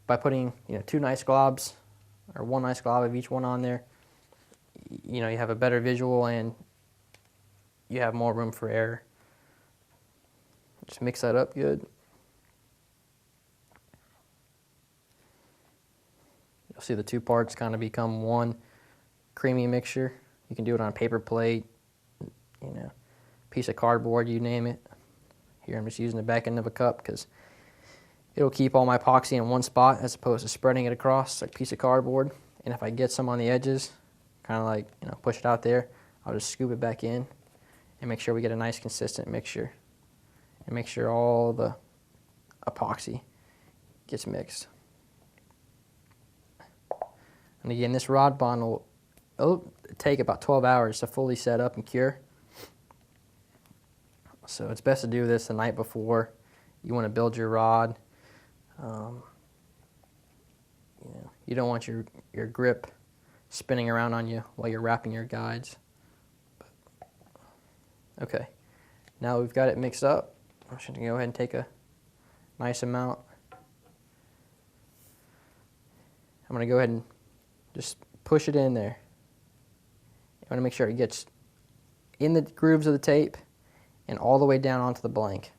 by putting, two nice globs or one nice glob of each one on there, you have a better visual and you have more room for error. Just mix that up good. You'll see the two parts kind of become one creamy mixture. You can do it on a paper plate, piece of cardboard, you name it. Here I'm just using the back end of a cup because it'll keep all my epoxy in one spot as opposed to spreading it across like a piece of cardboard. And if I get some on the edges, kind of like, push it out there, I'll just scoop it back in and make sure we get a nice consistent mixture. And make sure all the epoxy gets mixed. And again, this rod bond it'll take about 12 hours to fully set up and cure. So it's best to do this the night before you want to build your rod. You don't want your grip spinning around on you while you're wrapping your guides. Okay, now we've got it mixed up. I'm just going to go ahead and take a nice amount. I'm going to go ahead and just push it in there. I want to make sure it gets in the grooves of the tape and all the way down onto the blank,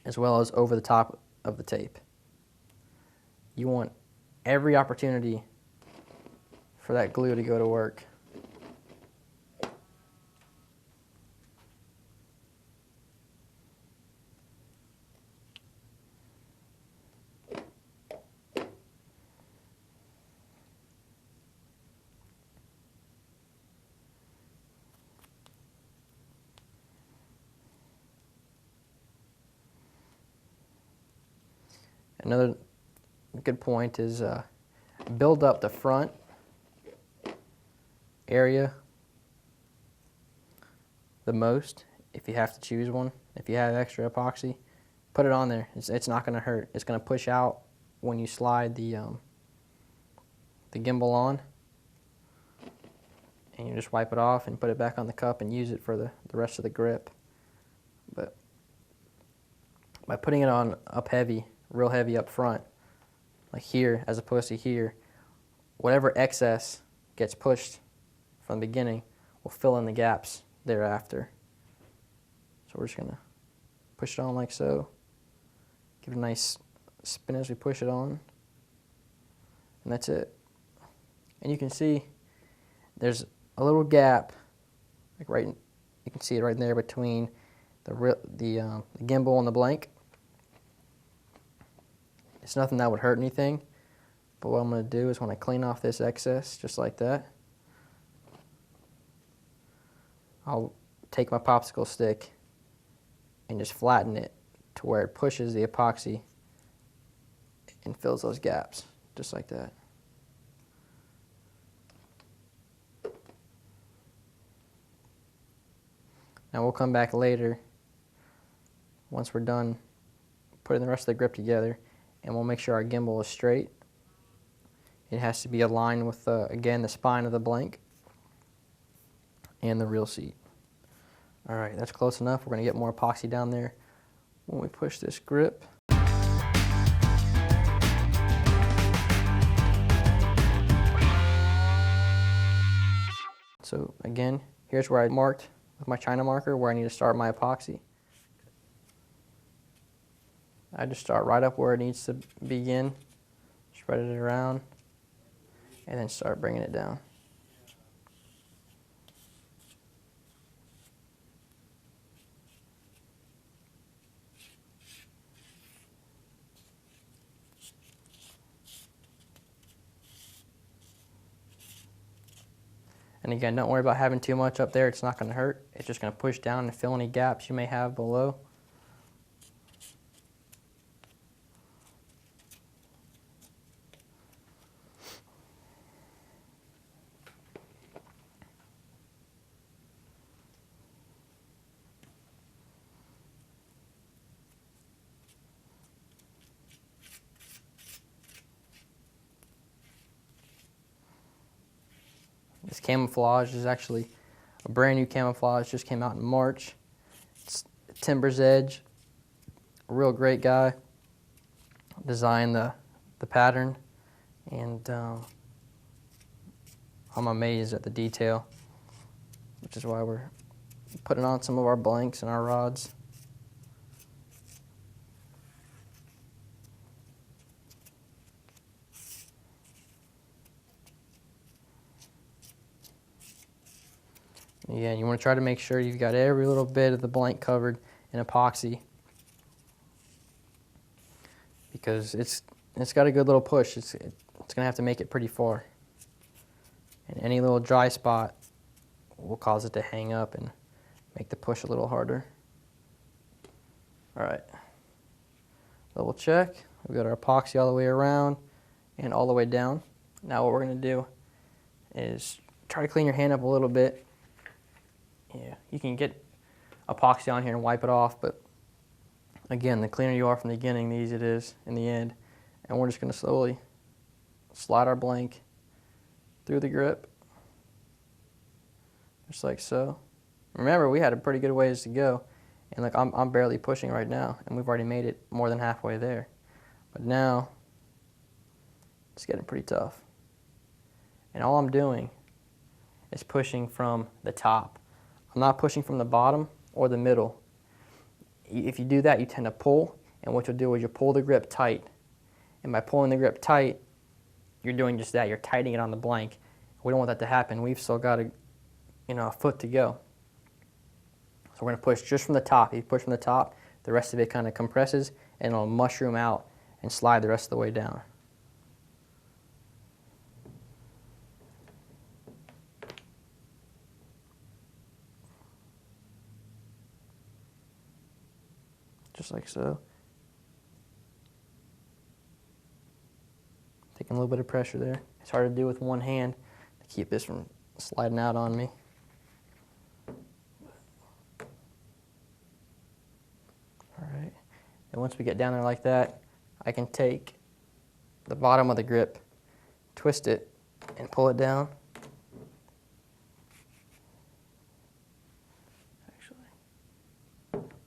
as well as over the top of the tape. You want every opportunity for that glue to go to work. Another good point is build up the front area the most if you have to choose one. If you have extra epoxy, put it on there. It's not going to hurt. It's going to push out when you slide the gimbal on. And you just wipe it off and put it back on the cup and use it for the rest of the grip. But by putting it on up heavy, real heavy up front, like here as opposed to here, whatever excess gets pushed from the beginning will fill in the gaps thereafter. So we're just going to push it on like so. Give it a nice spin as we push it on. And that's it. And you can see there's a little gap, like you can see it right there between the gimbal and the blank. It's nothing that would hurt anything, but what I'm going to do is when I clean off this excess, just like that, I'll take my popsicle stick and just flatten it to where it pushes the epoxy and fills those gaps, just like that. Now we'll come back later, once we're done putting the rest of the grip together, and we'll make sure our gimbal is straight. It has to be aligned with, again, the spine of the blank and the reel seat. All right, that's close enough. We're going to get more epoxy down there when we push this grip. So again, here's where I marked with my China marker where I need to start my epoxy. I just start right up where it needs to begin, spread it around, and then start bringing it down. And again, don't worry about having too much up there. It's not going to hurt. It's just going to push down and fill any gaps you may have below. This camouflage is actually a brand new camouflage, just came out in March. It's Timber's Edge, a real great guy. Designed the the pattern, and I'm amazed at the detail, which is why we're putting on some of our blanks and our rods. Yeah, you want to try to make sure you've got every little bit of the blank covered in epoxy, because it's got a good little push. It's going to have to make it pretty far. And any little dry spot will cause it to hang up and make the push a little harder. All right, double check. We've got our epoxy all the way around and all the way down. Now what we're going to do is try to clean your hand up a little bit. Yeah, you can get epoxy on here and wipe it off, but again, the cleaner you are from the beginning, the easier it is in the end. And we're just going to slowly slide our blank through the grip, just like so. Remember, we had a pretty good ways to go, and like I'm barely pushing right now, and we've already made it more than halfway there. But now, it's getting pretty tough. And all I'm doing is pushing from the top. I'm not pushing from the bottom or the middle. If you do that, you tend to pull, and what you'll do is you'll pull the grip tight. And by pulling the grip tight, you're doing just that. You're tightening it on the blank. We don't want that to happen. We've still got a foot to go. So we're going to push just from the top. If you push from the top, the rest of it kind of compresses, and it'll mushroom out and slide the rest of the way down. Just like so. Taking a little bit of pressure there. It's hard to do with one hand to keep this from sliding out on me. All right. And once we get down there like that, I can take the bottom of the grip, twist it, and pull it down.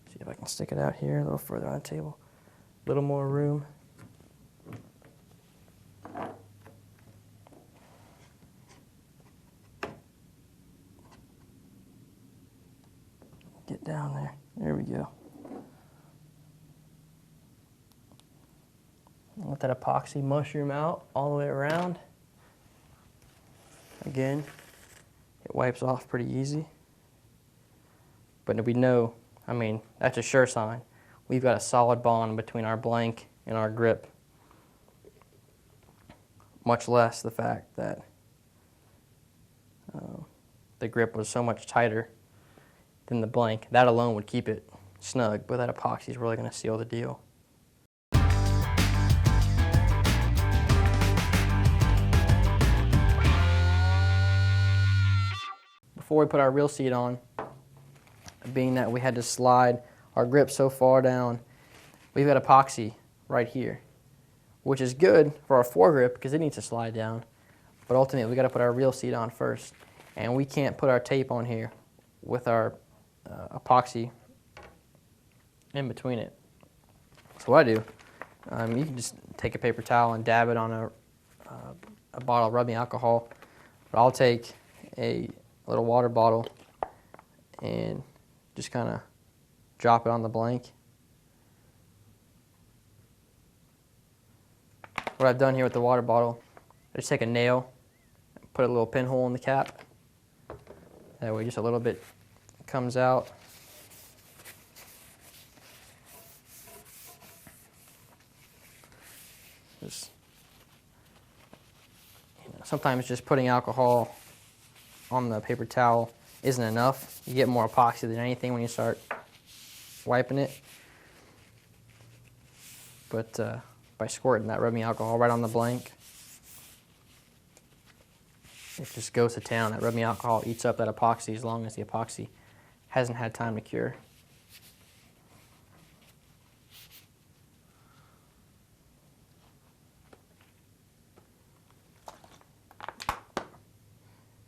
See if I can stick it out here a little further on the table. A little more room. Get down there. There we go. Let that epoxy mushroom out all the way around. Again, it wipes off pretty easy. But we know, I mean, that's a sure sign. We've got a solid bond between our blank and our grip. Much less the fact that the grip was so much tighter than the blank. That alone would keep it snug, but that epoxy is really going to seal the deal. Before we put our reel seat on, being that we had to slide our grip so far down, we've got epoxy right here, which is good for our foregrip because it needs to slide down. But ultimately, we got to put our reel seat on first, and we can't put our tape on here with our epoxy in between it. So what I do, you can just take a paper towel and dab it on a bottle of rubbing alcohol. But I'll take a little water bottle and just kind of drop it on the blank. What I've done here with the water bottle, I just take a nail, put a little pinhole in the cap. That way just a little bit comes out. Just, sometimes just putting alcohol on the paper towel isn't enough. You get more epoxy than anything when you start wiping it. But by squirting that rubbing alcohol right on the blank, it just goes to town. That rubbing alcohol eats up that epoxy as long as the epoxy hasn't had time to cure.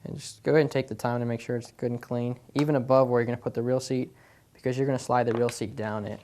And just go ahead and take the time to make sure it's good and clean, even above where you're going to put the reel seat, because you're going to slide the reel seat down it.